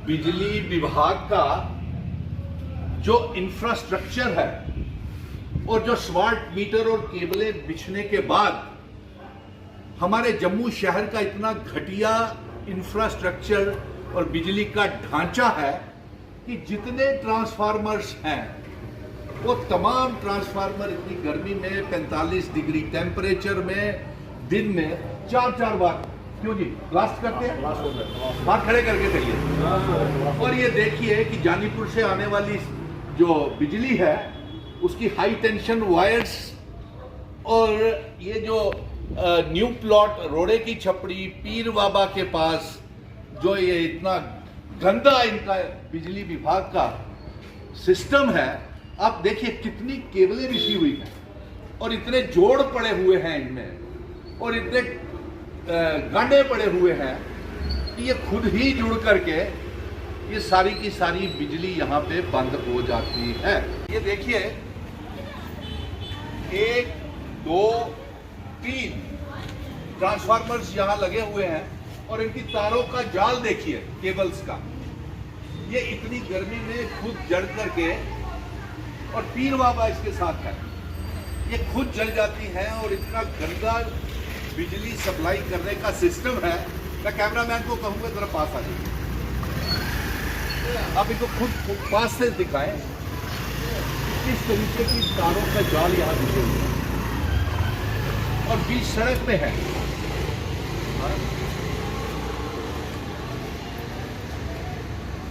बिजली विभाग का जो इंफ्रास्ट्रक्चर है और जो स्मार्ट मीटर और केबलें बिछने के बाद हमारे जम्मू शहर का इतना घटिया इंफ्रास्ट्रक्चर और बिजली का ढांचा है कि जितने ट्रांसफार्मर्स हैं वो तमाम ट्रांसफार्मर इतनी गर्मी में 45 डिग्री टेम्परेचर में दिन में 4-4 बार क्यों जी ब्लास्ट करते हैं। हाथ खड़े करके चलिए। और ये देखिए कि जानीपुर से आने वाली जो बिजली है उसकी हाई टेंशन वायर्स और ये जो न्यू प्लॉट रोड़े की छपड़ी पीर बाबा के पास जो ये इतना गंदा इनका बिजली विभाग का सिस्टम है, आप देखिए कितनी केबलें बिछी हुई हैं और इतने जोड़ पड़े हुए हैं इनमें और इतने गांडे पड़े हुए हैं कि ये खुद ही जुड़ करके ये सारी की सारी बिजली यहाँ पे बंद हो जाती है। ये देखिए 1, 2, 3 ट्रांसफार्मर्स यहाँ लगे हुए हैं और इनकी तारों का जाल देखिए केबल्स का। ये इतनी गर्मी में खुद जल करके और पीर बाबा इसके साथ है, ये खुद जल जाती हैं और इतना गंदा बिजली सप्लाई करने का सिस्टम है। मैं कैमरामैन को कहूंगा जरा पास आ जाइए, आप इनको खुद पास से दिखाएं किस तरीके की तारों का जाल यहाँ बिछे हुए हैं और बीच सड़क पे है।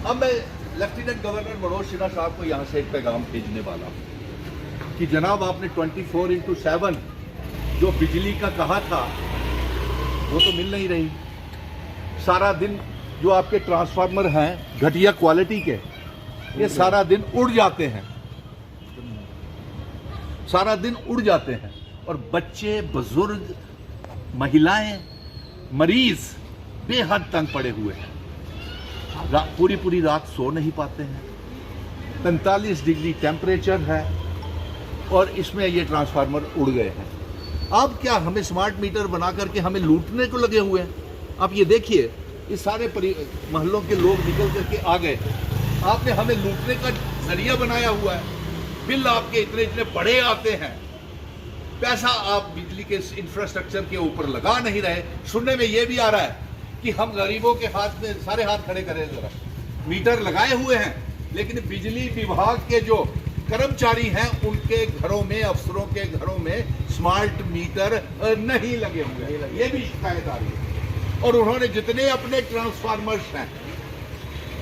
अब मैं लेफ्टिनेंट गवर्नर मनोज सिन्हा साहब को यहाँ से एक पैगाम भेजने वाला हूँ कि जनाब आपने 24x7 जो बिजली का कहा था वो तो मिल नहीं रही। सारा दिन जो आपके ट्रांसफार्मर हैं घटिया क्वालिटी के, ये सारा दिन उड़ जाते हैं, सारा दिन उड़ जाते हैं और बच्चे, बुजुर्ग, महिलाएं, मरीज बेहद तंग पड़े हुए हैं। पूरी रात सो नहीं पाते हैं। 45 डिग्री टेम्परेचर है और इसमें ये ट्रांसफार्मर उड़ गए हैं। अब क्या हमें स्मार्ट मीटर बना करके हमें लूटने को लगे हुए हैं। आप ये देखिए इस सारे मोहल्लों के लोग निकल करके आ गए, आपने हमें लूटने का जरिया बनाया हुआ है। बिल आपके इतने इतने बड़े आते हैं, पैसा आप बिजली के इंफ्रास्ट्रक्चर के ऊपर लगा नहीं रहे। सुनने में ये भी आ रहा है कि हम गरीबों के हाथ में सारे हाथ खड़े करें, जरा मीटर लगाए हुए हैं लेकिन बिजली विभाग के जो कर्मचारी हैं उनके घरों में, अफसरों के घरों में स्मार्ट मीटर नहीं लगे हुए हैं। ये भी शिकायत आ रही है। और उन्होंने जितने अपने ट्रांसफार्मर्स हैं,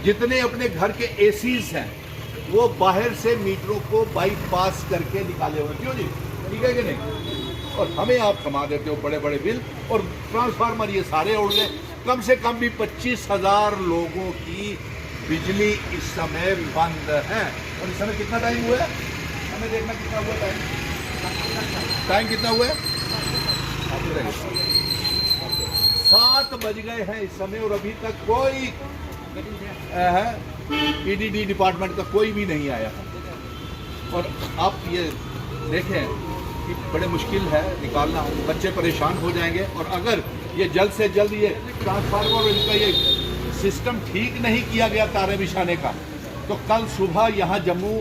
जितने अपने घर के एसीज हैं, वो बाहर से मीटरों को बाईपास करके निकाले हुए। क्यों जी, ठीक है कि नहीं? और हमें आप कमा देते हो बड़े बड़े बिल और ट्रांसफार्मर ये सारे उड़ गए। कम से कम भी 25,000 लोगों की बिजली इस समय बंद है। और इस समय कितना टाइम हुआ है, हमें देखना कितना हुआ टाइम कितना हुआ है? 7 बज गए हैं इस समय और अभी तक कोई पीडीडी डिपार्टमेंट का कोई भी नहीं आया है। और आप ये देखें कि बड़े मुश्किल है निकालना, बच्चे परेशान हो जाएंगे। और अगर ये जल्द से जल्द ये ट्रांसफार्मर और इनका ये सिस्टम ठीक नहीं किया गया तारे बिछाने का, तो कल सुबह यहाँ जम्मू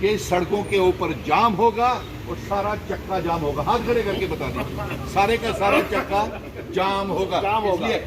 के सड़कों के ऊपर जाम होगा और सारा चक्का जाम होगा। हाथ खड़े करके बता दीजिए, सारे का सारा चक्का जाम होगा। इसलिए